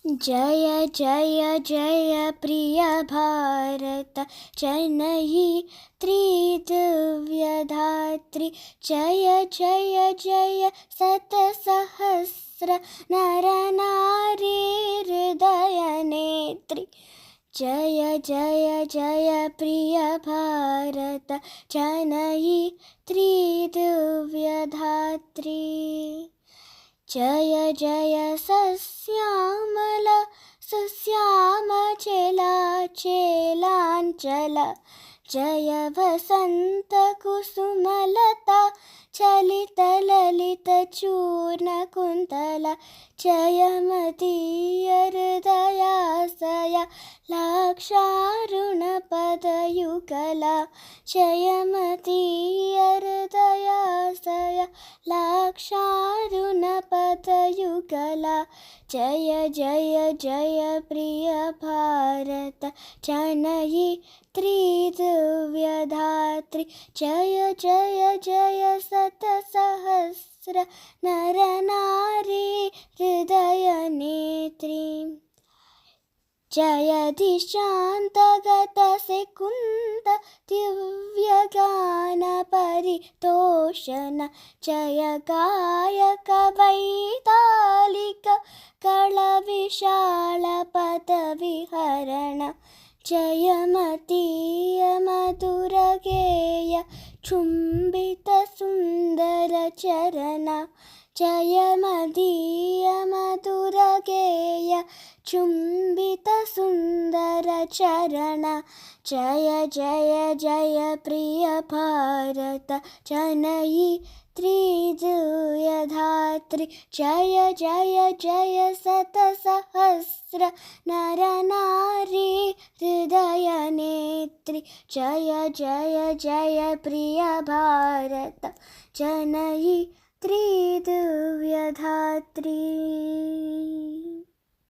जय जय जय प्रिय भारत जनयित्री दिव्यधात्री। जय जय जय शतसहस्र नरनारी हृदयनेत्री। जय जय जय प्रिय भारत जनयित्री दिव्यधात्री। जय जय सस्यामल सुश्यामचेलाचेलाञ्चल। जय वसंत कुसुमलता चलितललितचूर्णकुन्तला। जयमतीय हृदयाशया लाक्षारुणपदयुगला। जयमतीय हृदयाशया लाक्षारुणपदयुगला। जय जय जय प्रिय भारत जनयित्री दिव्यधात्री। जय जय जय शतसहस्र नरनारी हृदयनेत्री। जय दिशान्तगतसेकुन्द दिव्यगान परितोषण। जय गायक वैतालिक कलविशाल पदविहरण। जयमतीय मधुरगेय चुम्बित सुन्दर चरण। जयमतीय मधुरगेय चुम्बित सुन्दर चरण। जय जय जय प्रिय भारत जनयित्री दिव्यधात्री। जय जय जय शतसहस्र नरनारी हृदयनेत्री। जय जय जय प्रिय भारत जनयित्री दिव्यधात्री।